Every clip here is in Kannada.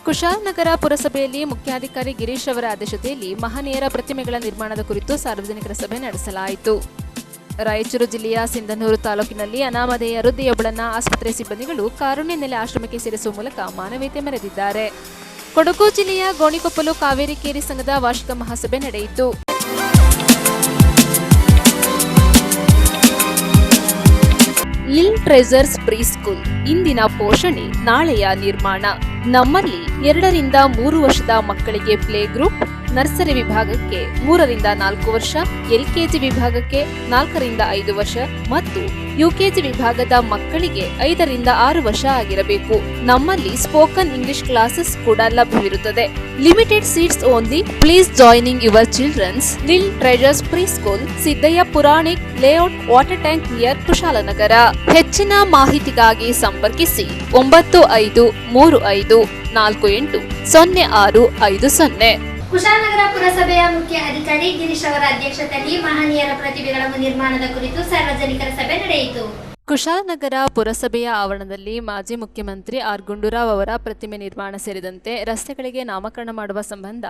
ಕುಶಾಲನಗರ ಪುರಸಭೆಯಲ್ಲಿ ಮುಖ್ಯಾಧಿಕಾರಿ ಗಿರೀಶ್ ಅವರ ಅಧ್ಯಕ್ಷತೆಯಲ್ಲಿ ಮಹನೀಯರ ಪ್ರತಿಮೆಗಳ ನಿರ್ಮಾಣದ ಕುರಿತು ಸಾರ್ವಜನಿಕರ ಸಭೆ ನಡೆಸಲಾಯಿತು. ರಾಯಚೂರು ಜಿಲ್ಲೆಯ ಸಿಂಧನೂರು ತಾಲೂಕಿನಲ್ಲಿ ಅನಾಮಧೇಯ ವೃದ್ಧೆಯೊಬ್ಬಳನ್ನ ಆಸ್ಪತ್ರೆ ಸಿಬ್ಬಂದಿಗಳು ಕಾರುಣ್ಯ ನೆಲೆ ಆಶ್ರಮಕ್ಕೆ ಸೇರಿಸುವ ಮೂಲಕ ಮಾನವೀಯತೆ ಮೆರೆದಿದ್ದಾರೆ. ಕೊಡಗು ಜಿಲ್ಲೆಯ ಗೋಣಿಕೊಪ್ಪಲು ಕಾವೇರಿ ಕೇರಿ ಸಂಘದ ವಾರ್ಷಿಕ ಮಹಾಸಭೆ ನಡೆಯಿತು. ಲಿಲ್ ಟ್ರೆಜರ್ಸ್ ಪ್ರೀ ಸ್ಕೂಲ್ ಇಂದಿನ ಪೋಷಣೆ ನಾಳೆಯ ನಿರ್ಮಾಣ. ನಮ್ಮಲ್ಲಿ 2 ರಿಂದ 3 ವರ್ಷದ ಮಕ್ಕಳಿಗೆ ಪ್ಲೇ ಗ್ರೂಪ್, ನರ್ಸರಿ ವಿಭಾಗಕ್ಕೆ 3 ರಿಂದ 4 ವರ್ಷ, ಎಲ್ಕೆಜಿ ವಿಭಾಗಕ್ಕೆ 4 ರಿಂದ 5 ವರ್ಷ ಮತ್ತು ಯುಕೆಜಿ ವಿಭಾಗದ ಮಕ್ಕಳಿಗೆ 5 ರಿಂದ 6 ವರ್ಷ ಆಗಿರಬೇಕು. ನಮ್ಮಲ್ಲಿ ಸ್ಪೋಕನ್ ಇಂಗ್ಲಿಷ್ ಕ್ಲಾಸಸ್ ಕೂಡ ಲಭ್ಯವಿರುತ್ತದೆ. Limited seats only. Please joining your childrens lil treasures pre school, Siddaiah Puranik layout, water tank near Kushalanagar. ಹೆಚ್ಚಿನ ಮಾಹಿತಿಗಾಗಿ ಸಂಪರ್ಕಿಸಿ 9535480650. ಕುಶಾಲನಗರ ಪುರಸಭೆಯ ಮುಖ್ಯ ಅಧಿಕಾರಿ ಗಿರೀಶ್ ಅವರ ಅಧ್ಯಕ್ಷತೆಯಲ್ಲಿ ಮಹನೀಯರ ಪ್ರತಿಭೆಗಳ ನಿರ್ಮಾಣದ ಕುರಿತು ಸಾರ್ವಜನಿಕರ ಸಭೆ ನಡೆಯಿತು. ಕುಶಾಲನಗರ ಪುರಸಭೆಯ ಆವರಣದಲ್ಲಿ ಮಾಜಿ ಮುಖ್ಯಮಂತ್ರಿ ಆರ್ ಗುಂಡೂರಾವ್ ಅವರ ಪ್ರತಿಮೆ ನಿರ್ಮಾಣ ಸೇರಿದಂತೆ ರಸ್ತೆಗಳಿಗೆ ನಾಮಕರಣ ಮಾಡುವ ಸಂಬಂಧ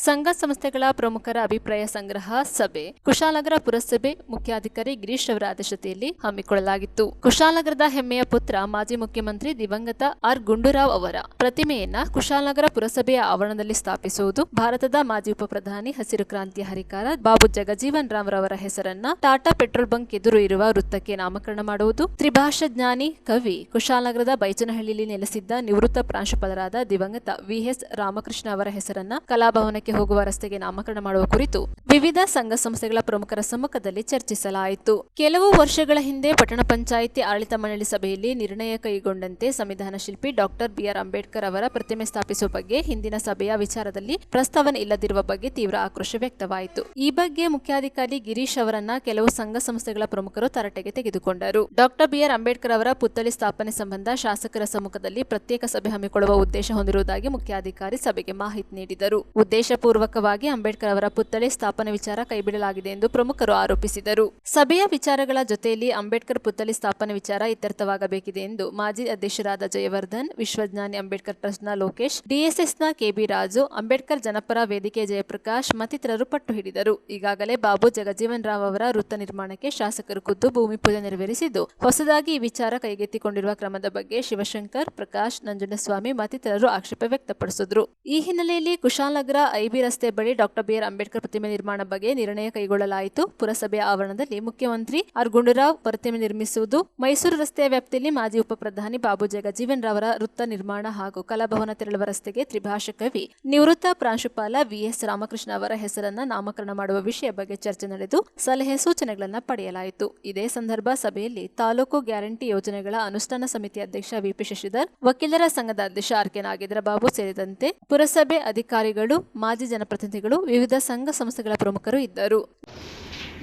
ಸಂಘ ಸಂಸ್ಥೆಗಳ ಪ್ರಮುಖರ ಅಭಿಪ್ರಾಯ ಸಂಗ್ರಹ ಸಭೆ ಕುಶಾಲನಗರ ಪುರಸಭೆ ಮುಖ್ಯಾಧಿಕಾರಿ ಗಿರೀಶ್ ಅವರ ಅಧ್ಯಕ್ಷತೆಯಲ್ಲಿ ಹಮ್ಮಿಕೊಳ್ಳಲಾಗಿತ್ತು. ಕುಶಾಲನಗರದ ಹೆಮ್ಮೆಯ ಪುತ್ರ ಮಾಜಿ ಮುಖ್ಯಮಂತ್ರಿ ದಿವಂಗತ ಆರ್ ಗುಂಡೂರಾವ್ ಅವರ ಪ್ರತಿಮೆಯನ್ನ ಕುಶಾಲನಗರ ಪುರಸಭೆಯ ಆವರಣದಲ್ಲಿ ಸ್ಥಾಪಿಸುವುದು, ಭಾರತದ ಮಾಜಿ ಉಪ ಪ್ರಧಾನಿ, ಹಸಿರು ಕ್ರಾಂತಿಯ ಹರಿಕಾರ ಬಾಬು ಜಗಜೀವನ್ ರಾಮ್ ರವರ ಹೆಸರನ್ನ ಟಾಟಾ ಪೆಟ್ರೋಲ್ ಬಂಕ್ ಎದುರು ಇರುವ ವೃತ್ತಕ್ಕೆ ನಾಮಕರಣ ಮಾಡುವುದು, ತ್ರಿಭಾಷಾ ಜ್ಞಾನಿ ಕವಿ, ಕುಶಾಲನಗರದ ಬೈಚನಹಳ್ಳಿಯಲ್ಲಿ ನೆಲೆಸಿದ್ದ ನಿವೃತ್ತ ಪ್ರಾಂಶುಪಾಲರಾದ ದಿವಂಗತ ವಿಎಸ್ ರಾಮಕೃಷ್ಣ ಅವರ ಹೆಸರನ್ನ ಕಲಾಭವನಕ್ಕೆ ಹೋಗುವ ರಸ್ತೆಗೆ ನಾಮಕರಣ ಮಾಡುವ ಕುರಿತು ವಿವಿಧ ಸಂಘ ಸಂಸ್ಥೆಗಳ ಪ್ರಮುಖರ ಸಮ್ಮುಖದಲ್ಲಿ ಚರ್ಚಿಸಲಾಯಿತು. ಕೆಲವು ವರ್ಷಗಳ ಹಿಂದೆ ಪಟ್ಟಣ ಪಂಚಾಯಿತಿ ಆಡಳಿತ ಮಂಡಳಿ ಸಭೆಯಲ್ಲಿ ನಿರ್ಣಯ ಕೈಗೊಂಡಂತೆ ಸಂವಿಧಾನ ಶಿಲ್ಪಿ ಡಾಕ್ಟರ್ ಬಿಆರ್ ಅಂಬೇಡ್ಕರ್ ಅವರ ಪ್ರತಿಮೆ ಸ್ಥಾಪಿಸುವ ಬಗ್ಗೆ ಹಿಂದಿನ ಸಭೆಯ ವಿಚಾರದಲ್ಲಿ ಪ್ರಸ್ತಾವನೆ ಇಲ್ಲದಿರುವ ಬಗ್ಗೆ ತೀವ್ರ ಆಕ್ರೋಶ ವ್ಯಕ್ತವಾಯಿತು. ಈ ಬಗ್ಗೆ ಮುಖ್ಯಾಧಿಕಾರಿ ಗಿರೀಶ್ ಅವರನ್ನ ಕೆಲವು ಸಂಘ ಸಂಸ್ಥೆಗಳ ಪ್ರಮುಖರು ತರಾಟೆಗೆ ತೆಗೆದುಕೊಂಡರು. ಡಾಕ್ಟರ್ ಬಿಆರ್ ಅಂಬೇಡ್ಕರ್ ಅವರ ಪುತ್ಥಳಿ ಸ್ಥಾಪನೆ ಸಂಬಂಧ ಶಾಸಕರ ಸಮ್ಮುಖದಲ್ಲಿ ಪ್ರತ್ಯೇಕ ಸಭೆ ಹಮ್ಮಿಕೊಳ್ಳುವ ಉದ್ದೇಶ ಹೊಂದಿರುವುದಾಗಿ ಮುಖ್ಯಾಧಿಕಾರಿ ಸಭೆಗೆ ಮಾಹಿತಿ ನೀಡಿದರು. ಉದ್ದೇಶಪೂರ್ವಕವಾಗಿ ಅಂಬೇಡ್ಕರ್ ಅವರ ಪುತ್ಥಳಿ ಸ್ಥಾಪನೆ ವಿಚಾರ ಕೈಬಿಡಲಾಗಿದೆ ಎಂದು ಪ್ರಮುಖರು ಆರೋಪಿಸಿದರು. ಸಭೆಯ ವಿಚಾರಗಳ ಜೊತೆಯಲ್ಲಿ ಅಂಬೇಡ್ಕರ್ ಪುತ್ಥಳಿ ಸ್ಥಾಪನೆ ವಿಚಾರ ಇತ್ಯರ್ಥವಾಗಬೇಕಿದೆ ಎಂದು ಮಾಜಿ ಅಧ್ಯಕ್ಷರಾದ ಜಯವರ್ಧನ್, ವಿಶ್ವಜ್ಞಾನಿ ಅಂಬೇಡ್ಕರ್ ಟ್ರಸ್ಟ್ನ ಲೋಕೇಶ್, ಡಿಎಸ್ಎಸ್ನ ಕೆಬಿ ರಾಜು, ಅಂಬೇಡ್ಕರ್ ಜನಪರ ವೇದಿಕೆ ಜಯಪ್ರಕಾಶ್ ಮತ್ತಿತರರು ಪಟ್ಟು ಹಿಡಿದರು. ಈಗಾಗಲೇ ಬಾಬು ಜಗಜೀವನ್ ರಾವ್ ಅವರ ವೃತ್ತ ನಿರ್ಮಾಣಕ್ಕೆ ಶಾಸಕರು ಖುದ್ದು ಭೂಮಿ ಪೂಜೆ ನೆರವೇರಿಸಿದ್ದು, ಹೊಸದಾಗಿ ಈ ವಿಚಾರ ಕೈಗೆತ್ತಿಕೊಂಡಿರುವ ಕ್ರಮದ ಬಗ್ಗೆ ಶಿವಶಂಕರ್, ಪ್ರಕಾಶ್, ನಂಜುಂಡಸ್ವಾಮಿ ಮತ್ತಿತರರು ಆಕ್ಷೇಪ ವ್ಯಕ್ತಪಡಿಸಿದರು. ಈ ಹಿನ್ನೆಲೆಯಲ್ಲಿ ಕುಶಾಲನಗರ ಐಬಿ ರಸ್ತೆ ಬಳಿ ಡಾಕ್ಟರ್ ಬಿಆರ್ ಅಂಬೇಡ್ಕರ್ ಪ್ರತಿಮೆ ನಿರ್ಮಾಣ ಬಗ್ಗೆ ನಿರ್ಣಯ ಕೈಗೊಳ್ಳಲಾಯಿತು. ಪುರಸಭೆಯ ಆವರಣದಲ್ಲಿ ಮುಖ್ಯಮಂತ್ರಿ ಆರ್ ಗುಂಡೂರಾವ್ ಪ್ರತಿಮೆ ನಿರ್ಮಿಸುವುದು, ಮೈಸೂರು ರಸ್ತೆಯ ವ್ಯಾಪ್ತಿಯಲ್ಲಿ ಮಾಜಿ ಉಪ ಪ್ರಧಾನಿ ಬಾಬು ಜಗಜೀವನ್ ರಾವ್ ಅವರ ವೃತ್ತ ನಿರ್ಮಾಣ ಹಾಗೂ ಕಲಾಭವನ ತೆರಳುವ ರಸ್ತೆಗೆ ತ್ರಿಭಾಷಾ ಕವಿ, ನಿವೃತ್ತ ಪ್ರಾಂಶುಪಾಲ ವಿಎಸ್ ರಾಮಕೃಷ್ಣ ಅವರ ಹೆಸರನ್ನ ನಾಮಕರಣ ಮಾಡುವ ವಿಷಯ ಬಗ್ಗೆ ಚರ್ಚೆ ನಡೆದು ಸಲಹೆ ಸೂಚನೆಗಳನ್ನು ಪಡೆಯಲಾಯಿತು. ಇದೇ ಸಂದರ್ಭ ಸಭೆಯಲ್ಲಿ ತಾಲೂಕು ಗ್ಯಾರಂಟಿ ಯೋಜನೆಗಳ ಅನುಷ್ಠಾನ ಸಮಿತಿ ಅಧ್ಯಕ್ಷ ವಿಪಿ ಶಶಿಧರ್, ವಕೀಲರ ಸಂಘದ ಅಧ್ಯಕ್ಷ ಆರ್.ಕೆ. ನಾಗೇಂದ್ರ ಬಾಬು ಸೇರಿದಂತೆ ಪುರಸಭೆ ಅಧಿಕಾರಿಗಳು, ಮಾಜಿ ಜನಪ್ರತಿನಿಧಿಗಳು, ವಿವಿಧ ಸಂಘ ಸಂಸ್ಥೆಗಳ ಪ್ರಮುಖರು ಇದ್ದರು.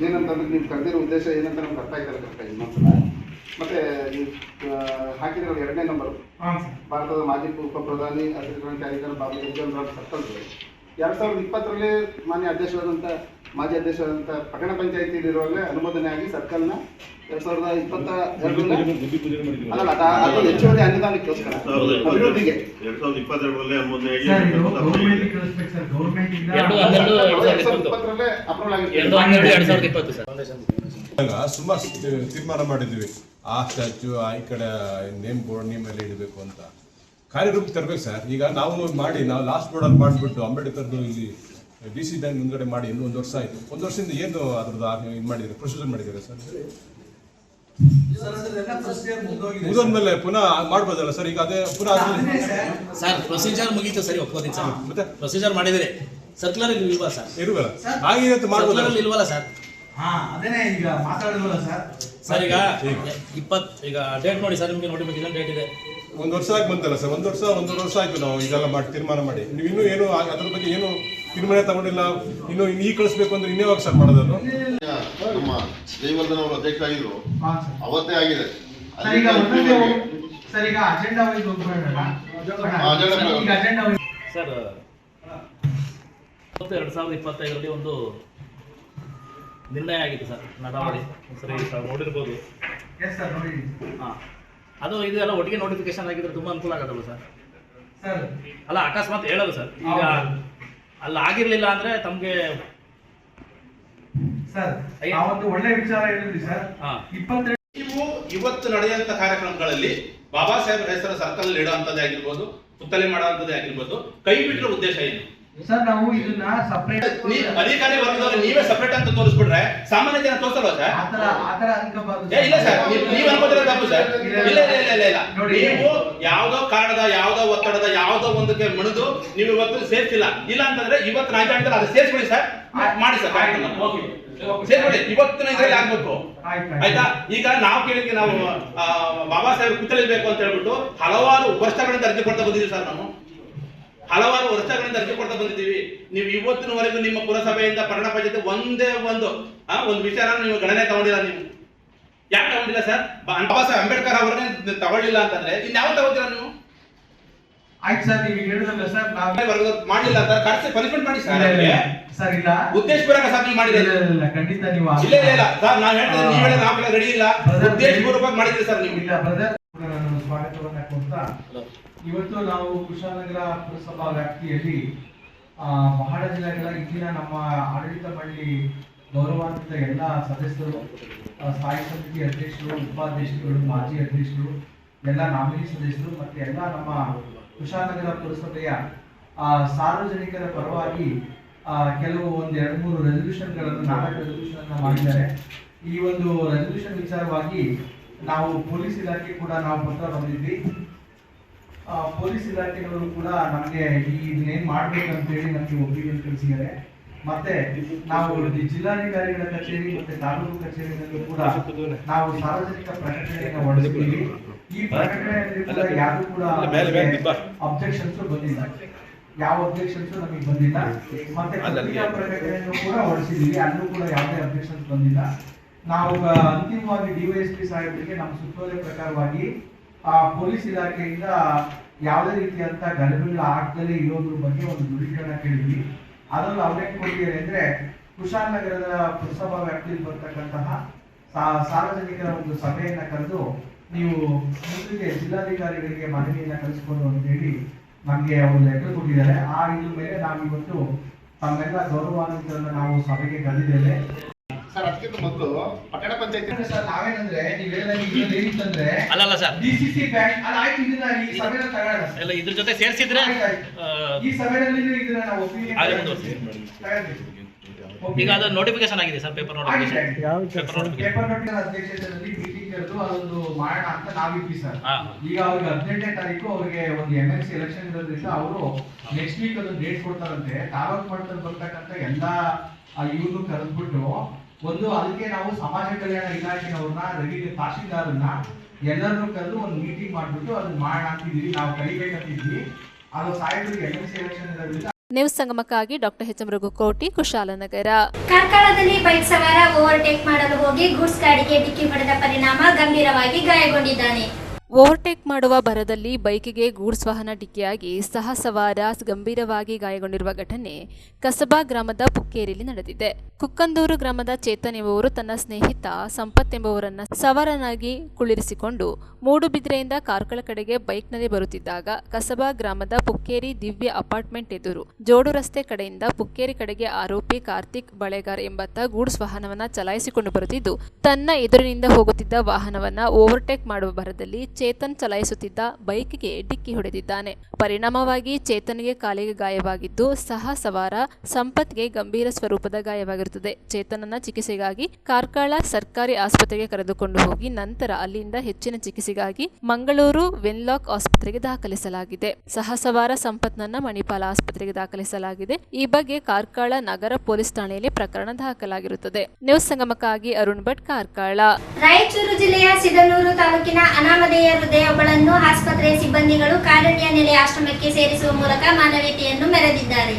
ಏನಂತಂದ್ರೆ ನೀವು ಕರೆದಿರೋ ಉದ್ದೇಶ ಏನಂತ ನಮ್ಗೆ ಅರ್ಥ ಆಗಿದ್ದಾರೆ ಇನ್ನೊಂದ್ಸಲ. ಮತ್ತೆ ನೀವು ಹಾಕಿರೋ 2ನೇ ನಂಬರ್ ಭಾರತದ ಮಾಜಿ ಉಪ ಪ್ರಧಾನಿ ಹಸಿರು ಕ್ರಾಂತಿ ಹರಿಕಾರ ಬಾಬು ಜಗಜೀವನ್ ರಾಮ್ ಸರ್ಕಲ್ಗೆ 2020ರಲ್ಲಿ ಮಾನ್ಯ ಅಧ್ಯಕ್ಷರಾದಂಥ ಮಾಜಿ ಅಧ್ಯಕ್ಷರಾದಂಥ ಪಟ್ಟಣ ಪಂಚಾಯಿತಿಯಲ್ಲಿರುವಾಗ ಅನುಮೋದನೆ ಆಗಿ ಸರ್ಕಲ್ನ 2022ರಲ್ಲಿ ಅಲ್ಲ ಅದು ಹೆಚ್ಚುವರಿ ಅನುದಾನಕ್ಕೋಸ್ಕರ ಅಭಿವೃದ್ಧಿಗೆ 2022ರಲ್ಲಿ ಅನುಮೋದನೆ ಆಗಿ 2020ರಲ್ಲೇ ಅಪ್ರೂವಲ್ ಆಗಿದೆ. ಸುಮಾರು ತೀರ್ಮಾನ ಮಾಡಿದ್ವಿ, ಆ ಸ್ಟ್ಯಾಚ್ಯೂ ಈ ಕಡೆ ನೇಮ್ ಬೋರ್ಡ್ ಮೇಲೆ ಇಡಬೇಕು ಅಂತ ಕಾರ್ಯರೂಪ ತರಬೇಕು ಸರ್. ಈಗ ನಾವು ಲಾಸ್ಟ್ ಬೋರ್ಡಲ್ಲಿ ಮಾಡಿಬಿಟ್ಟು ಅಂಬೇಡ್ಕರ್ದು ಇಲ್ಲಿ DC ಬ್ಯಾಂಕ್ ಮುಂದ್ಗಡೆ ಮಾಡಿ ಇನ್ನೂ 1 ವರ್ಷ ಆಯಿತು. 1 ವರ್ಷದಿಂದ ಏನು ಅದ್ರದ್ದು ಇದು ಮಾಡಿದ್ದಾರೆ, ಪ್ರೊಸೀಜರ್ ಮಾಡಿದ್ದಾರೆ ಸರ್? ಮುಗಿದೋದ್ಮೇಲೆ ಪುನಃ ಮಾಡ್ಬೋದಲ್ಲ ಸರ್? ಈಗ ಅದೇ ಪುನಃ ಸರ್ ಪ್ರೊಸೀಜರ್ ಮುಗೀತು ಸರಿ, ಒಪ್ಕೋತೀನಿ ಸರ್. ಮತ್ತೆ ಪ್ರೊಸೀಜರ್ ಮಾಡಿದ್ರೆ ಸರ್ಕ್ಯುಲರ್ ಇಲ್ವಾ ಸರ್? ಇರುವಲ್ಲ ಆಗಿದೆ ಅಂತ ಮಾಡ್ಬೋದು ಇಲ್ವಲ್ಲ ಸರ್? ಅದೇನೇ ಈಗ ಮಾತಾಡಿದ್ವಲ್ಲ ಸರ್. ಸರ್ ಈಗ 20 ಈಗ ಡೇಟ್ ನೋಡಿ ಸರ್, ನಿಮಗೆ ನೋಟಿಫಿಕೇಶನ್ ಡೇಟ್ ಇದೆ. 1 ವರ್ಷ ಆಗಿ ಬಂತಲ್ಲ ಸರ್? 1 ವರ್ಷ ಆಯ್ತು ನಾವು ಇದೆಲ್ಲ ಮಾಡಿ ತೀರ್ಮಾನ ಮಾಡಿ. ನೀವು ಇನ್ನೂ ಏನು ಅದ್ರ ಬಗ್ಗೆ ಏನು ತೀರ್ಮಾನ ತಗೊಂಡಿಲ್ಲ. ಇನ್ನು ಈ ಕಳಿಸ್ಬೇಕು ಅಂದ್ರೆ ಇನ್ನೇವಾಗ ಸರ್ ಮಾಡೋದನ್ನು? ನಮ್ಮ ಜಯವರ್ಧನ್ ಅವರು ಅಧ್ಯಕ್ಷ ಆಗಿದ್ರು, ಅವತ್ತೇ ಆಗಿದೆ ಸರ್. ಈಗ ಅಜೆಂಡಾ ವೈಸ್ ಹೋಗ್ಬೇಡಲ್ಲ ಸರ್. 2025ರಲ್ಲಿ ಒಂದು ನಿರ್ಣಯ ಆಗಿತ್ತು ಸರ್, ನಡಾವಳಿ ಸರಿ ನೋಡಿರ್ಬೋದು. ಹಾಂ, ಅದು ಇದೆಲ್ಲ ಒಟ್ಟಿಗೆ ನೋಟಿಫಿಕೇಶನ್ ಆಗಿದ್ರೆ ತುಂಬ ಅನುಕೂಲ ಆಗೋದಲ್ಲ ಸರ್? ಸರ್ ಅಲ್ಲ ಅಕಸ್ಮಾತ್ ಹೇಳೋದು ಸರ್, ಈಗ ಅಲ್ಲಿ ಆಗಿರ್ಲಿಲ್ಲ ಅಂದ್ರೆ ತಮ್ಗೆ ಸರ್ ನಾವೊಂದು ಒಳ್ಳೆ ವಿಚಾರ ಹೇಳಿದ್ವಿ ಸರ್. ಹಾ. 22 ನೀವು ಇವತ್ತು ನಡೆಯುವಂತ ಕಾರ್ಯಕ್ರಮಗಳಲ್ಲಿ ಬಾಬಾ ಸಾಹೇಬ್ ಹೆಸರ ಸರ್ಕಲ್ ಇಡುವಂತದ್ದೇ ಆಗಿರ್ಬೋದು, ಪುತ್ತಲೆ ಮಾಡುವಂತದ್ದೇ ಆಗಿರ್ಬೋದು, ಕೈ ಬಿಟ್ಟರೆ ಉದ್ದೇಶ ಏನು ಸರ್? ನಾವು ಇದನ್ನ ಸಪರೇಟ್ ಅಧಿಕಾರಿ ವರ್ಗದವರು ನೀವೇ ಸಪರೇಟ್ ಅಂತ ತೋರಿಸ್ಬಿಟ್ರೆ ಸಾಮಾನ್ಯ ಜನ ತೋರಿಸಲ್ವಾ ಸರ್? ಆತರ ಅನ್ಕೋಬಾರ್ದು. ಇಲ್ಲ ಸರ್, ನೀವು ಅನ್ಕೋತಿರೋ ತಪ್ಪು ಸರ್. ಇಲ್ಲ ನೀವು ಯಾವ್ದೋ ಕಾರಣದ, ಯಾವ್ದೋ ಒತ್ತಡದ, ಯಾವ್ದೋ ಒಂದಕ್ಕೆ ಮಣಿದು ನೀವು ಇವತ್ತು ಸೇರ್ಸಿಲ್ಲ. ಇಲ್ಲ ಅಂತಂದ್ರೆ ಇವತ್ತು ರಾಜಕಾರಣದಲ್ಲಿ ಅದು ಸೇರ್ಸ್ಬಿಡಿ ಸರ್, ಮಾಡಿ ಸರ್ ಕಾರ್ಯಕ್ರಮ ಸೇರ್ಬಿಡಿ. ಇವತ್ತಿನ ಇದ್ರಲ್ಲಿ ಆಗ್ಬೇಕು, ಆಯ್ತಾ? ಈಗ ನಾವು ಕೇಳಿದ್ವಿ, ನಾವು ಬಾಬಾ ಸಾಹೇಬ್ ಪುತ್ತಳಿಬೇಕು ಅಂತ ಹೇಳ್ಬಿಟ್ಟು ಹಲವಾರು ವರ್ಷಗಳಿಂದ ಅರ್ಜಿ ಕೊಡ್ತಾ ಬಂದಿದ್ದೀವಿ ಸರ್. ನಾವು ಹಲವಾರು ವರ್ಷಗಳಿಂದ ಅರ್ಜಿ ಕೊಡ್ತಾ ಬಂದಿದ್ದೀವಿ. ನೀವು ಇವತ್ತಿನವರೆಗೂ ನಿಮ್ಮ ಪುರಸಭೆಯಿಂದ ಪಟ್ಟಣ ಪಂಚಾಯತ್ ಒಂದೇ ಒಂದು ವಿಚಾರ ನೀವು ಗಣನೆ ತಗೊಂಡಿಲ್ಲ. ನೀವು ಯಾಕೆ ತಗೊಂಡಿಲ್ಲ ಸರ್? ಬಾಬಾ ಸಾಹೇಬ್ ಅಂಬೇಡ್ಕರ್ ಅವರನ್ನೇ ತಗೊಳ್ಳಿಲ್ಲ ಅಂತಂದ್ರೆ ಇನ್ಯಾವ ತಗೋತೀರಾ ನೀವು? ಆಯ್ತು ಸರ್, ನೀವು ಹೇಳಿದ್ರಲ್ಲ ಸರ್, ನಾವು ಮಾಡಿಲ್ಲ ಅಂತ ಕರೆಸಿ ಪನಿಷ್ಮೆಂಟ್ ಮಾಡಿ ಸರ್. ಸರ್ ಇಲ್ಲ, ಉದ್ದೇಶಪೂರ್ವಕ ಸಾಧನೆ ಮಾಡಿದ್ರೆ ಇಲ್ಲ ಖಂಡಿತ ನೀವು ಇಲ್ಲ ಸರ್, ನಾವ್ ಹೇಳ್ತೇವೆ, ನೀವ್ ಹೇಳಿದ್ರೆ ನಾವೆಲ್ಲ ರೆಡಿ ಇಲ್ಲ. ಉದ್ದೇಶಪೂರ್ವಕವಾಗಿ ಮಾಡಿದ್ರಿ ಸರ್ ನೀವು. ಇಲ್ಲ ಬ್ರದರ್, ನಾನು ಸ್ವಾಗತವನ್ನ ಕೊಡ್ತಾ, ಇವತ್ತು ನಾವು ಕುಶಾಲನಗರ ಪುರಸಭಾ ವ್ಯಾಪ್ತಿಯಲ್ಲಿ ಬಹಳ ಜಿಲ್ಲೆಗಳ ಇಂದಿನ ನಮ್ಮ ಆಡಳಿತ ಮಂಡಳಿ ಗೌರವಾನ್ವಿತ ಎಲ್ಲ ಸದಸ್ಯರು, ಸ್ಥಾಯಿ ಸಮಿತಿ ಅಧ್ಯಕ್ಷರು, ಉಪಾಧ್ಯಕ್ಷರುಗಳು, ಮಾಜಿ ಅಧ್ಯಕ್ಷರು, ಎಲ್ಲ ನಾಮಿನಿ ಸದಸ್ಯರು ಮತ್ತೆ ಎಲ್ಲ ನಮ್ಮ ಕುಶಾಲನಗರ ಪುರಸಭೆಯ ಸಾರ್ವಜನಿಕರ ಪರವಾಗಿ ಕೆಲವು ಒಂದು 2-3 ರೆಸಲ್ಯೂಷನ್ಗಳನ್ನು, 4 ರೆಸಲ್ಯೂಷನ್ ಮಾಡಿದ್ದಾರೆ. ಈ ಒಂದು ರೆಸಲ್ಯೂಷನ್ ವಿಚಾರವಾಗಿ ನಾವು ಪೊಲೀಸ್ ಇಲಾಖೆ ಕೂಡ ನಾವು ಪತ್ರ ಬಂದಿದ್ವಿ. ಪೊಲೀಸ್ ಇಲಾಖೆಯವರು ಕೂಡ ನಮಗೆ ಇದನ್ನೇನ್ ಮಾಡ್ಬೇಕಂತ ಹೇಳಿ ನಮಗೆ ಒಪ್ಪಿಗೆ ತಿಳಿಸಿದ್ದಾರೆ. ಮತ್ತೆ ನಾವು ಜಿಲ್ಲಾಧಿಕಾರಿಗಳ ಕಚೇರಿ ಮತ್ತೆ ತಾಲೂಕು ಕಚೇರಿಯಲ್ಲೂ ಕೂಡ ನಾವು ಸಾರ್ವಜನಿಕ ಪ್ರಕಟಣೆಯನ್ನು ಹೊರಡಿಸಿದ್ದೀವಿ. ಈ ಪ್ರಕಟಣೆಯಲ್ಲಿ ಕೂಡ ಯಾರು ಕೂಡ ಅಬ್ಜೆಕ್ಷನ್ಸ್ ಬಂದಿಲ್ಲ, ಯಾವ ಅಬ್ಜೆಕ್ಷನ್ಸ್ ನಮಗೆ ಬಂದಿಲ್ಲ. ಮತ್ತೆ ಪ್ರಕಟಣೆಯನ್ನು ಕೂಡ ಹೊರಡಿಸಿದ್ದೀವಿ, ಅಲ್ಲೂ ಕೂಡ ಯಾವುದೇ ಅಬ್ಜೆಕ್ಷನ್ಸ್ ಬಂದಿಲ್ಲ. ನಾವು ಅಂತಿಮವಾಗಿ ಡಿವೈಎಸ್ಪಿ ಸಾಹೇಬರಿಗೆ ನಮ್ಮ ಸುತ್ತೋಲೆ ಪ್ರಕಾರವಾಗಿ ಪೊಲೀಸ್ ಇಲಾಖೆಯಿಂದ ಯಾವುದೇ ರೀತಿಯಂತ ಗಲಭೆಗಳು ಆಗ್ದಲೇ ಇರೋದ್ರ ಬಗ್ಗೆ ಒಂದು ದೃಢೀಕರಣ ಕೇಳಿದ್ವಿ. ಅದನ್ನು ಅವ್ರೇನ್ ಕೊಟ್ಟಿದ್ದಾರೆ ಅಂದ್ರೆ, ಕುಶಾಲನಗರದ ಪುರಸಭಾ ವ್ಯಾಪ್ತಿಯಲ್ಲಿ ಬರ್ತಕ್ಕಂತಹ ಸಾರ್ವಜನಿಕರ ಒಂದು ಸಭೆಯನ್ನ ಕರೆದು ನೀವು ಮುಂದಿಗೆ ಜಿಲ್ಲಾಧಿಕಾರಿಗಳಿಗೆ ಮನವಿಯನ್ನ ಕಳಿಸ್ಕೊಂಡು ಅಂತ ಹೇಳಿ ನಮ್ಗೆ ಅವರು ಲೆಟರ್ ಕೊಟ್ಟಿದ್ದಾರೆ. ಆ ಇದ್ರ ಮೇಲೆ ನಾವು ಇವತ್ತು ತಮ್ಮೆಲ್ಲ ಗೌರವಾನ್ವಿತರನ್ನ ನಾವು ಸಭೆಗೆ ಕರೆದಿದ್ದೇವೆ. ಸರ್, ಅದಕ್ಕಿಂತ ಮೊದಲು ಪಟ್ಟಣ ಪಂಚಾಯತ್ ಸರ್ ನಾವೇನಂದ್ರೆ ಏನಿತ್ತಂದ್ರೆ ಅಲ್ಲ ಸರ್, ಡಿಸಿಸಿ ಬ್ಯಾಂಕ್ ಅಲ್ಲ, ಆಯ್ತು, ಇದನ್ನ ಈ ಸಭೆಯಲ್ಲಿ ತಗೊಳ್ಳೋಣ. ಎಲ್ಲ ಇದ್ರ ಜೊತೆ ಸೇರಿಸಿದ್ರೆ ಈ ಸಭೆಯಲ್ಲಿ ಇದನ್ನ ನಾವು ಒಪ್ಪಿಗೆ ಈಗ ಅದು ನೋಟಿಫಿಕೇಶನ್ ಆಗಿದೆ ಸರ್, ಪೇಪರ್ ನೋಟಿಫಿಕೇಶನ್. ಪೇಪರ್ ನೋಟಿನ ಅಧ್ಯಕ್ಷತೆಯಲ್ಲಿ ಮೀಟಿಂಗ್ ಕರೆದು ಅದೊಂದು ಮಾಡೋಣ ಅಂತ ನಾವಿದ್ವಿ ಸರ್. ಈಗ ಅವ್ರಿಗೆ 18ನೇ ತಾರೀಕು ಅವ್ರಿಗೆ ಒಂದು MLC ಎಲೆಕ್ಷನ್ ಇರೋದ್ರಿಂದ ಅವರು ನೆಕ್ಸ್ಟ್ ವೀಕ್ ಅದು ಡೇಟ್ ಕೊಡ್ತಾರಂತೆ. ತಾಲೂಕು ಮಟ್ಟದಲ್ಲಿ ಬರ್ತಕ್ಕಂಥ ಎಲ್ಲಾ ಇವ್ರನ್ನು ಕರೆದ್ಬಿಟ್ಟು ಒಂದು ಅದಕ್ಕೆ ನಾವು ಸಮಾಜ ಕಲ್ಯಾಣ ಇಲಾಖೆನವ್ರನ್ನ, ರೆವಿನ್ಯೂ ತಹಶೀಲ್ದಾರನ್ನ ಎಲ್ಲರನ್ನೂ ಕರೆದು ಒಂದು ಮೀಟಿಂಗ್ ಮಾಡ್ಬಿಟ್ಟು ಅದನ್ನ ಮಾಡೋಣ ಅಂತಿದ್ವಿ. ನಾವು ಕರಿಬೇಕಂತಿದ್ವಿ. ಅದು ಸಾಹೇಬರಿಗೆ MLC ಎಲೆಕ್ಷನ್ ಇರೋದ್ರಿಂದ. ನ್ಯೂಸ್ ಸಂಗಮಕ್ಕಾಗಿ ಡಾಕ್ಟರ್ ಎಚ್. ಮೃಗುಕೋಟಿ, ಕುಶಾಲನಗರ. ಕಾರ್ಕಳದಲ್ಲಿ ಬೈಕ್ ಸವಾರ ಓವರ್ಟೇಕ್ ಮಾಡಲು ಹೋಗಿ ಗೂಡ್ಸ್ ಗಾಡಿಗೆ ಡಿಕ್ಕಿ ಹೊಡೆದ ಪರಿಣಾಮ ಗಂಭೀರವಾಗಿ ಗಾಯಗೊಂಡಿದ್ದಾನೆ. ಓವರ್ಟೇಕ್ ಮಾಡುವ ಭರದಲ್ಲಿ ಬೈಕಿಗೆ ಗೂಡ್ಸ್ ವಾಹನ ಡಿಕ್ಕಿಯಾಗಿ ಸಹ ಸವಾರ ಗಂಭೀರವಾಗಿ ಗಾಯಗೊಂಡಿರುವ ಘಟನೆ ಕಸಬಾ ಗ್ರಾಮದ ಪುಕ್ಕೇರಿಯಲ್ಲಿ ನಡೆದಿದೆ. ಕುಕ್ಕಂದೂರು ಗ್ರಾಮದ ಚೇತನ್ ಎಂಬುವರು ತನ್ನ ಸ್ನೇಹಿತ ಸಂಪತ್ ಎಂಬುವರನ್ನ ಸವಾರನಾಗಿ ಕುಳ್ಳಿರಿಸಿಕೊಂಡು ಮೂಡುಬಿದ್ರೆಯಿಂದ ಕಾರ್ಕಳ ಕಡೆಗೆ ಬೈಕ್ನಲ್ಲಿ ಬರುತ್ತಿದ್ದಾಗ ಕಸಬಾ ಗ್ರಾಮದ ಪುಕ್ಕೇರಿ ದಿವ್ಯ ಅಪಾರ್ಟ್ಮೆಂಟ್ ಎದುರು ಜೋಡು ರಸ್ತೆ ಕಡೆಯಿಂದ ಪುಕ್ಕೇರಿ ಕಡೆಗೆ ಆರೋಪಿ ಕಾರ್ತಿಕ್ ಬಳೆಗಾರ್ ಎಂಬಾತ ಗೂಡ್ಸ್ ವಾಹನವನ್ನ ಚಲಾಯಿಸಿಕೊಂಡು ಬರುತ್ತಿದ್ದು, ತನ್ನ ಎದುರಿನಿಂದ ಹೋಗುತ್ತಿದ್ದ ವಾಹನವನ್ನ ಓವರ್ಟೇಕ್ ಮಾಡುವ ಭರದಲ್ಲಿ ಚೇತನ್ ಚಲಾಯಿಸುತ್ತಿದ್ದ ಬೈಕ್ಗೆ ಡಿಕ್ಕಿ ಹೊಡೆದಿದ್ದಾನೆ. ಪರಿಣಾಮವಾಗಿ ಚೇತನ್ಗೆ ಕಾಲಿಗೆ ಗಾಯವಾಗಿದ್ದು, ಸಹ ಸವಾರ ಸಂಪತ್ಗೆ ಗಂಭೀರ ಸ್ವರೂಪದ ಗಾಯವಾಗಿರುತ್ತದೆ. ಚೇತನನ್ನ ಚಿಕಿತ್ಸೆಗಾಗಿ ಕಾರ್ಕಳ ಸರ್ಕಾರಿ ಆಸ್ಪತ್ರೆಗೆ ಕರೆದುಕೊಂಡು ಹೋಗಿ ನಂತರ ಅಲ್ಲಿಂದ ಹೆಚ್ಚಿನ ಚಿಕಿತ್ಸೆಗಾಗಿ ಮಂಗಳೂರು ವೆನ್ಲಾಕ್ ಆಸ್ಪತ್ರೆಗೆ ದಾಖಲಿಸಲಾಗಿದೆ. ಸಹ ಸವಾರ ಸಂಪತ್ನನ್ನ ಮಣಿಪಾಲ ಆಸ್ಪತ್ರೆಗೆ ದಾಖಲಿಸಲಾಗಿದೆ. ಈ ಬಗ್ಗೆ ಕಾರ್ಕಳ ನಗರ ಪೊಲೀಸ್ ಠಾಣೆಯಲ್ಲಿ ಪ್ರಕರಣ ದಾಖಲಾಗಿರುತ್ತದೆ. ನ್ಯೂಸ್ ಸಂಗಮಕ್ಕಾಗಿ ಅರುಣ್ ಭಟ್, ಕಾರ್ಕಳ. ರಾಯಚೂರು ಜಿಲ್ಲೆಯ ಸಿದನೂರು ತಾಲೂಕಿನ ಅನಾಮಧೇಯ ಹೃದಯೊಬ್ಬಳನ್ನು ಆಸ್ಪತ್ರೆಯ ಸಿಬ್ಬಂದಿಗಳು ಕಾರುಣ್ಯ ನೆಲೆ ಆಶ್ರಮಕ್ಕೆ ಸೇರಿಸುವ ಮೂಲಕ ಮಾನವೀಯತೆಯನ್ನು ಮೆರೆದಿದ್ದಾರೆ.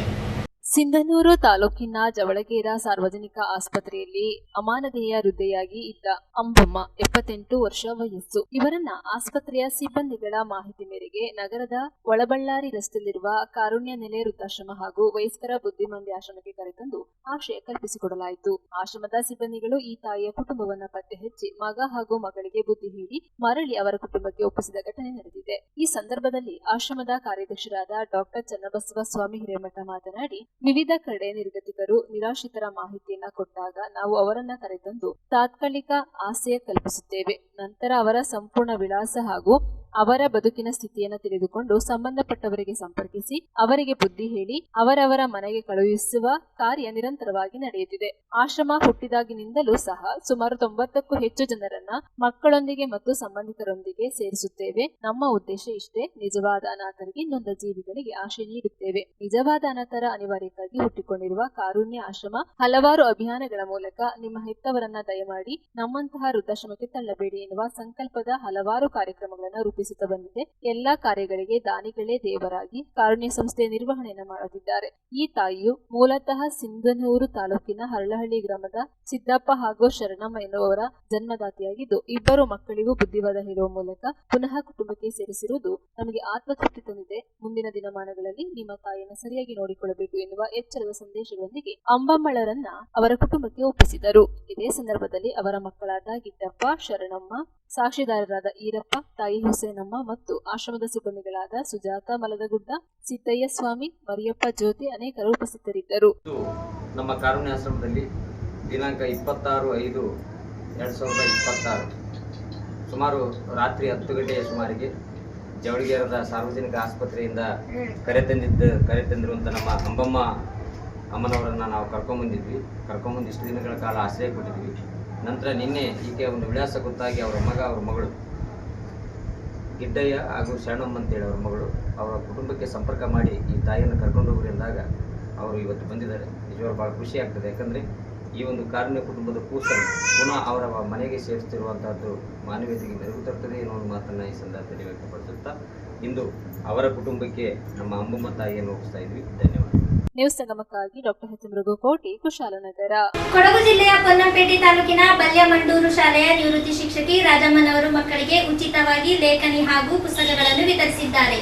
ಸಿಂಧನೂರು ತಾಲೂಕಿನ ಜವಳಗೇರ ಸಾರ್ವಜನಿಕ ಆಸ್ಪತ್ರೆಯಲ್ಲಿ ಅಮಾನದೀಯ ವೃದ್ಧೆಯಾಗಿ ಇದ್ದ ಅಂಬಮ್ಮ 78 ವರ್ಷ ವಯಸ್ಸು. ಇವರನ್ನ ಆಸ್ಪತ್ರೆಯ ಸಿಬ್ಬಂದಿಗಳ ಮಾಹಿತಿ ಮೇರೆಗೆ ನಗರದ ಒಳಬಳ್ಳಾರಿ ರಸ್ತೆಯಲ್ಲಿರುವ ಕಾರುಣ್ಯ ನೆಲೆ ವೃದ್ಧಾಶ್ರಮ ಹಾಗೂ ವಯಸ್ಕರ ಬುದ್ಧಿಮಾಂದ್ಯ ಆಶ್ರಮಕ್ಕೆ ಕರೆತಂದು ಆಶ್ರಯ ಕಲ್ಪಿಸಿಕೊಡಲಾಯಿತು. ಆಶ್ರಮದ ಸಿಬ್ಬಂದಿಗಳು ಈ ತಾಯಿಯ ಕುಟುಂಬವನ್ನ ಪತ್ತೆ ಹಚ್ಚಿ ಮಗ ಹಾಗೂ ಮಗಳಿಗೆ ಬುದ್ಧಿ ಹೇಳಿ ಮರಳಿ ಅವರ ಕುಟುಂಬಕ್ಕೆ ಒಪ್ಪಿಸಿದ ಘಟನೆ ನಡೆದಿದೆ. ಈ ಸಂದರ್ಭದಲ್ಲಿ ಆಶ್ರಮದ ಕಾರ್ಯಾಧ್ಯಕ್ಷರಾದ ಡಾಕ್ಟರ್ ಚನ್ನಬಸವ ಸ್ವಾಮಿ ಹಿರೇಮಠ ಮಾತನಾಡಿ, ವಿವಿಧ ಕಡೆ ನಿರ್ಗತಿಕರು ನಿರಾಶ್ರಿತರ ಮಾಹಿತಿಯನ್ನ ಕೊಟ್ಟಾಗ ನಾವು ಅವರನ್ನ ಕರೆತಂದು ತಾತ್ಕಾಲಿಕ ಆಶ್ರಯ ಕಲ್ಪಿಸುತ್ತೇವೆ. ನಂತರ ಅವರ ಸಂಪೂರ್ಣ ವಿಳಾಸ ಹಾಗೂ ಅವರ ಬದುಕಿನ ಸ್ಥಿತಿಯನ್ನು ತಿಳಿದುಕೊಂಡು ಸಂಬಂಧಪಟ್ಟವರಿಗೆ ಸಂಪರ್ಕಿಸಿ ಅವರಿಗೆ ಬುದ್ಧಿ ಹೇಳಿ ಅವರವರ ಮನೆಗೆ ಕಳುಹಿಸುವ ಕಾರ್ಯ ನಿರಂತರವಾಗಿ ನಡೆಯುತ್ತಿದೆ. ಆಶ್ರಮ ಹುಟ್ಟಿದಾಗಿನಿಂದಲೂ ಸಹ ಸುಮಾರು 90ಕ್ಕೂ ಹೆಚ್ಚು ಜನರನ್ನ ಮಕ್ಕಳೊಂದಿಗೆ ಮತ್ತು ಸಂಬಂಧಿಕರೊಂದಿಗೆ ಸೇರಿಸುತ್ತೇವೆ. ನಮ್ಮ ಉದ್ದೇಶ ಇಷ್ಟೇ, ನಿಜವಾದ ಅನಾಥರಿಗೆ, ನೊಂದ ಜೀವಿಗಳಿಗೆ ಆಶ್ರಯ ನೀಡುತ್ತೇವೆ. ನಿಜವಾದ ಅನಾಥರ ಅನಿವಾರ್ಯಕ್ಕಾಗಿ ಹುಟ್ಟಿಕೊಂಡಿರುವ ಕಾರುಣ್ಯ ಆಶ್ರಮ ಹಲವಾರು ಅಭಿಯಾನಗಳ ಮೂಲಕ ನಿಮ್ಮ ಹೆತ್ತವರನ್ನ ದಯಮಾಡಿ ನಮ್ಮಂತಹ ವೃದ್ಧಾಶ್ರಮಕ್ಕೆ ತಳ್ಳಬೇಡಿ ಎನ್ನುವ ಸಂಕಲ್ಪದ ಹಲವಾರು ಕಾರ್ಯಕ್ರಮಗಳನ್ನು ರೂಪಿಸುತ್ತಾ ಬಂದಿದೆ. ಎಲ್ಲಾ ಕಾರ್ಯಗಳಿಗೆ ದಾನಿಗಳೇ ದೇವರಾಗಿ ಕಾರುಣ್ಯ ಸಂಸ್ಥೆಯ ನಿರ್ವಹಣೆಯನ್ನು ಮಾಡುತ್ತಿದ್ದಾರೆ. ಈ ತಾಯಿಯು ಮೂಲತಃ ಸಿಂಧನೂರು ತಾಲೂಕಿನ ಹರಳಹಳ್ಳಿ ಗ್ರಾಮದ ಸಿದ್ದಪ್ಪ ಹಾಗೂ ಶರಣಮ್ಮ ಎನ್ನುವವರ ಜನ್ಮದಾತಿಯಾಗಿದ್ದು, ಇಬ್ಬರು ಮಕ್ಕಳಿಗೂ ಬುದ್ಧಿವಾದ ಹೇಳುವ ಮೂಲಕ ಪುನಃ ಕುಟುಂಬಕ್ಕೆ ಸೇರಿಸಿರುವುದು ನಮಗೆ ಆತ್ಮತೃಪ್ತಿ ತಂದಿದೆ. ಮುಂದಿನ ದಿನಮಾನಗಳಲ್ಲಿ ನಿಮ್ಮ ತಾಯಿಯನ್ನು ಸರಿಯಾಗಿ ನೋಡಿಕೊಳ್ಳಬೇಕು ಎನ್ನುವ ಎಚ್ಚರದ ಸಂದೇಶಗಳೊಂದಿಗೆ ಅಂಬಮ್ಮಳರನ್ನ ಅವರ ಕುಟುಂಬಕ್ಕೆ ಒಪ್ಪಿಸಿದರು. ಇದೇ ಸಂದರ್ಭದಲ್ಲಿ ಅವರ ಮಕ್ಕಳಾದ ಗಿಡ್ಡಪ್ಪ, ಶರಣಮ್ಮ, ಸಾಕ್ಷಿದಾರರಾದ ಈರಪ್ಪ, ತಾಯಿ ಹುಸೇನಮ್ಮ ಮತ್ತು ಆಶ್ರಮದ ಸಿಬ್ಬಂದಿಗಳಾದ ಸುಜಾತ ಮಲದಗುಡ್ಡ, ಸಿದ್ದಯ್ಯ ಸ್ವಾಮಿ, ಮರಿಯಪ್ಪ ಜ್ಯೋತಿ ಅನೇಕರು ಉಪಸ್ಥಿತರಿದ್ದರು. ನಮ್ಮ ಕಾರುಣ್ಯ ಆಶ್ರಮದಲ್ಲಿ ದಿನಾಂಕ 26/5/2026 ಸುಮಾರು ರಾತ್ರಿ 10 ಗಂಟೆಯ ಸುಮಾರಿಗೆ ಜವಳಗೇರದ ಸಾರ್ವಜನಿಕ ಆಸ್ಪತ್ರೆಯಿಂದ ಕರೆತಂದಿರುವಂಥ ನಮ್ಮ ಅಂಬಮ್ಮ ಅಮ್ಮನವರನ್ನು ನಾವು ಕರ್ಕೊಂಬಂದಿದ್ವಿ. ಇಷ್ಟು ದಿನಗಳ ಕಾಲ ಆಶ್ರಯ ಕೊಟ್ಟಿದ್ವಿ. ನಂತರ ನಿನ್ನೆ ಈಕೆ ಒಂದು ವಿಳಾಸ ಗೊತ್ತಾಗಿ ಅವರ ಮಗಳು ಗಿಡ್ಡಯ್ಯ ಹಾಗೂ ಶರಣಮ್ಮ ಅಂತೇಳಿ ಅವರ ಮಗಳು ಅವರ ಕುಟುಂಬಕ್ಕೆ ಸಂಪರ್ಕ ಮಾಡಿ ಈ ತಾಯಿಯನ್ನು ಕರ್ಕೊಂಡು ಹೋಗ್ರಿ ಎಂದಾಗ ಅವರು ಇವತ್ತು ಬಂದಿದ್ದಾರೆ. ನಿಜವಾಗ್ಲೂ ಭಾಳ ಖುಷಿ ಆಗ್ತದೆ. ಯಾಕಂದರೆ ಈ ಒಂದು ಕಾರುಣ್ಯ ಕುಟುಂಬದ ಕೂಸನ್ನು ಪುನಃ ಅವರ ಮನೆಗೆ ಸೇರಿಸ್ತಿರುವಂಥದ್ದು ಮಾನವೀಯತೆಗೆ ಮೆರುಗು ತರ್ತದೆ ಅನ್ನೋ ಒಂದು ಮಾತನ್ನು ಈ ಸಂದರ್ಭದಲ್ಲಿ ವ್ಯಕ್ತಪಡಿಸುತ್ತಾ ಇಂದು ಅವರ ಕುಟುಂಬಕ್ಕೆ ನಮ್ಮ ಅಂಬಮ್ಮ ತಾಯಿಯನ್ನು ಒಪ್ಪಿಸ್ತಾ ಇದ್ವಿ. ಧನ್ಯವಾದ. ನ್ಯೂಸ್ ಸಂಗಮಕ್ಕಾಗಿ ಡಾಕ್ಟರ್ ಎಚ್ ಮೃಗುಕೋಟಿ, ಕುಶಾಲನಗರ. ಕೊಡಗು ಜಿಲ್ಲೆಯ ಪೊನ್ನಂಪೇಟೆ ತಾಲೂಕಿನ ಬಲ್ಯಮಂಡೂರು ಶಾಲೆಯ ನಿವೃತ್ತಿ ಶಿಕ್ಷಕಿ ರಾಜಮ್ಮನವರು ಮಕ್ಕಳಿಗೆ ಉಚಿತವಾಗಿ ಲೇಖನಿ ಹಾಗೂ ಪುಸ್ತಕಗಳನ್ನು ವಿತರಿಸಿದ್ದಾರೆ.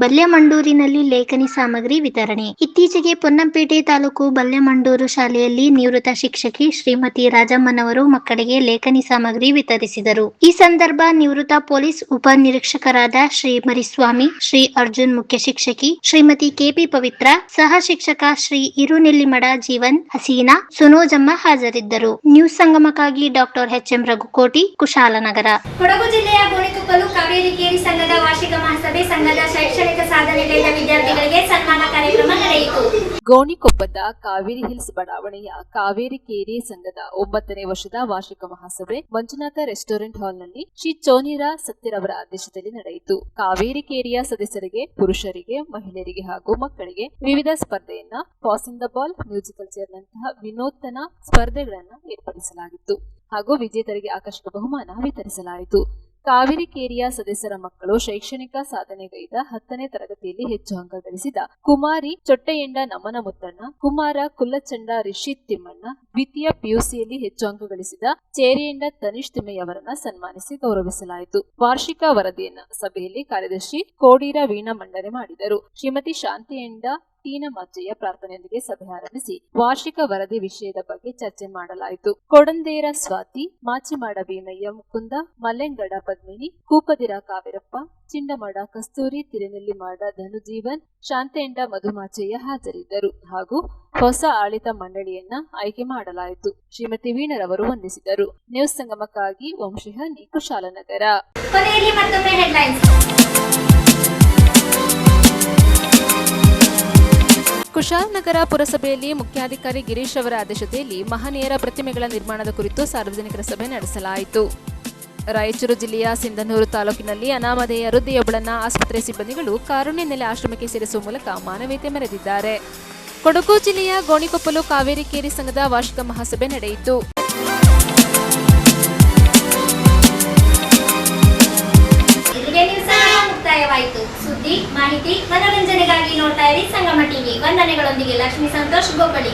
ಬಲ್ಯಮಂಡೂರಿನಲ್ಲಿ ಲೇಖನಿ ಸಾಮಗ್ರಿ ವಿತರಣೆ. ಇತ್ತೀಚೆಗೆ ಪೊನ್ನಂಪೇಟೆ ತಾಲೂಕು ಬಲ್ಯಮಂಡೂರು ಶಾಲೆಯಲ್ಲಿ ನಿವೃತ್ತ ಶಿಕ್ಷಕಿ ಶ್ರೀಮತಿ ರಾಜಮ್ಮನವರು ಮಕ್ಕಳಿಗೆ ಲೇಖನಿ ಸಾಮಗ್ರಿ ವಿತರಿಸಿದರು. ಈ ಸಂದರ್ಭ ನಿವೃತ್ತ ಪೊಲೀಸ್ ಉಪ ನಿರೀಕ್ಷಕರಾದ ಶ್ರೀ ಮರಿಸ್ವಾಮಿ, ಶ್ರೀ ಅರ್ಜುನ್ ಮುಖ್ಯ ಶಿಕ್ಷಕಿ ಶ್ರೀಮತಿ ಕೆಪಿ ಪವಿತ್ರ, ಸಹ ಶಿಕ್ಷಕ ಶ್ರೀ ಇರುನೆಲ್ಲಿಮಡ ಜೀವನ್, ಹಸೀನಾ, ಸುನೋಜಮ್ಮ ಹಾಜರಿದ್ದರು. ನ್ಯೂಸ್ ಸಂಗಮಕ್ಕಾಗಿ ಡಾಕ್ಟರ್ ಎಚ್ ರಘುಕೋಟಿ, ಕುಶಾಲನಗರ. ಕೊಡಗು ಜಿಲ್ಲೆಯ ಗೋಣಿಕೊಪ್ಪಲು ಕಾವೇರಿ ಕೇರಿ ಸಂಘದ ವಾರ್ಷಿಕ ಮಹಾಸಭೆ ಸಂಘದ ಶೈಕ್ಷಣಿಕ ಸಾಧನೆಗೈದ ವಿದ್ಯಾರ್ಥಿಗಳಿಗೆ ಸನ್ಮಾನ ಕಾರ್ಯಕ್ರಮ ನಡೆಯಿತು. ಗೋಣಿಕೊಪ್ಪದ ಕಾವೇರಿ ಹಿಲ್ಸ್ ಬಡಾವಣೆಯ ಕಾವೇರಿ ಕೇರಿ ಸಂಘದ 9ನೇ ವರ್ಷದ ವಾರ್ಷಿಕ ಮಹಾಸಭೆ ಮಂಜುನಾಥ ರೆಸ್ಟೋರೆಂಟ್ ಹಾಲ್ನಲ್ಲಿ ಶ್ರೀ ಚೋನೀರಾ ಸತ್ಯರವರ ಅಧ್ಯಕ್ಷತೆಯಲ್ಲಿ ನಡೆಯಿತು. ಕಾವೇರಿ ಕೇರಿಯ ಸದಸ್ಯರಿಗೆ, ಪುರುಷರಿಗೆ, ಮಹಿಳೆಯರಿಗೆ ಹಾಗೂ ಮಕ್ಕಳಿಗೆ ವಿವಿಧ ಸ್ಪರ್ಧೆಯನ್ನ, pass in the ball, musical chair ನಂತಹ ವಿನೂತನ ಸ್ಪರ್ಧೆಗಳನ್ನು ಏರ್ಪಡಿಸಲಾಗಿತ್ತು ಹಾಗೂ ವಿಜೇತರಿಗೆ ಆಕರ್ಷಕ ಬಹುಮಾನ ವಿತರಿಸಲಾಯಿತು. ಕಾವೇರಿ ಕೇರಿಯ ಸದಸ್ಯರ ಮಕ್ಕಳು ಶೈಕ್ಷಣಿಕ ಸಾಧನೆಗೈದ 10ನೇ ತರಗತಿಯಲ್ಲಿ ಹೆಚ್ಚು ಅಂಕ ಗಳಿಸಿದ ಕುಮಾರಿ ಚೊಟ್ಟೆಯಂಡ ನಮನ ಮುತ್ತಣ್ಣ, ಕುಮಾರ ಕುಲ್ಲಚಂಡ ರಿಷಿತ್ ತಿಮ್ಮಣ್ಣ, ದ್ವಿತೀಯ ಪಿಯುಸಿಯಲ್ಲಿ ಹೆಚ್ಚು ಅಂಕ ಗಳಿಸಿದ ಚೇರಿಯಂಡ ತನಿಷ್ ತಿಮ್ಮಯ್ಯ ಅವರನ್ನ ಸನ್ಮಾನಿಸಿ ಗೌರವಿಸಲಾಯಿತು. ವಾರ್ಷಿಕ ವರದಿಯನ್ನ ಸಭೆಯಲ್ಲಿ ಕಾರ್ಯದರ್ಶಿ ಕೋಡೀರ ವೀಣಾ ಮಂಡನೆ ಮಾಡಿದರು. ಶ್ರೀಮತಿ ಶಾಂತಿಯಂಡ ಟೀನ ಮಜ್ಜೆಯ ಪ್ರಾರ್ಥನೆಯೊಂದಿಗೆ ಸಭೆ ಆರಂಭಿಸಿ ವಾರ್ಷಿಕ ವರದಿ ವಿಷಯದ ಬಗ್ಗೆ ಚರ್ಚೆ ಮಾಡಲಾಯಿತು. ಕೊಡಂದೇರ ಸ್ವಾತಿ, ಮಾಚಿಮಾಡ ಭೀಮಯ್ಯ ಮುಕುಂದ, ಮಲ್ಲೆಂಗಡ ಪದ್ಮಿನಿ, ಕೂಪದಿರ ಕಾವೇರಪ್ಪ, ಚಿಂಡಮಾಡ ಕಸ್ತೂರಿ, ತಿರುನೆಲ್ಲಿಮಾಡ ಧನುಜೀವನ್, ಶಾಂತೆಯಂಡ ಮಧುಮಾಚಯ್ಯ ಹಾಜರಿದ್ದರು ಹಾಗೂ ಹೊಸ ಆಡಳಿತ ಮಂಡಳಿಯನ್ನ ಆಯ್ಕೆ ಮಾಡಲಾಯಿತು. ಶ್ರೀಮತಿ ವೀಣರವರು ವಂದಿಸಿದರು. ನ್ಯೂಸ್ ಸಂಗಮಕ್ಕಾಗಿ ವಂಶಿಹನಿ, ಕುಶಾಲನಗರ. ಕೊನೆಯಲ್ಲಿ ಮತ್ತೊಮ್ಮೆ ಹೆಡ್ಲೈನ್ಸ್. ಕುಶಾಲನಗರ ಪುರಸಭೆಯಲ್ಲಿ ಮುಖ್ಯಾಧಿಕಾರಿ ಗಿರೀಶ್ ಅವರ ಅಧ್ಯಕ್ಷತೆಯಲ್ಲಿ ಮಹನೀಯರ ಪ್ರತಿಮೆಗಳ ನಿರ್ಮಾಣದ ಕುರಿತು ಸಾರ್ವಜನಿಕರ ಸಭೆ ನಡೆಸಲಾಯಿತು. ರಾಯಚೂರು ಜಿಲ್ಲೆಯ ಸಿಂಧನೂರು ತಾಲೂಕಿನಲ್ಲಿ ಅನಾಮಧೇಯ ವೃದ್ಧೆಯೊಬ್ಬಳನ್ನ ಆಸ್ಪತ್ರೆ ಸಿಬ್ಬಂದಿಗಳು ಕಾರುಣ್ಯ ನೆಲೆ ಆಶ್ರಮಕ್ಕೆ ಸೇರಿಸುವ ಮೂಲಕ ಮಾನವೀಯತೆ ಮೆರೆದಿದ್ದಾರೆ. ಕೊಡಗು ಜಿಲ್ಲೆಯ ಗೋಣಿಕೊಪ್ಪಲು ಕಾವೇರಿ ಕೇರಿ ಸಂಘದ ವಾರ್ಷಿಕ ಮಹಾಸಭೆ ನಡೆಯಿತು. ಇಲ್ಲಿಗೆ ನ್ಯೂಸ್ ಮುಕ್ತಾಯವಾಯಿತು. ಸುದ್ದಿ ಸುದ್ದಿ ಮಾಹಿತಿ ಮನರಂಜನೆಗಾಗಿ ನೋಡ್ತಾ ಇರಿ ಸಂಗಮ ಟಿವಿ. ವಂದನೆಗಳೊಂದಿಗೆ ಲಕ್ಷ್ಮೀ ಸಂತೋಷ್ ಗೋಪಳಿ.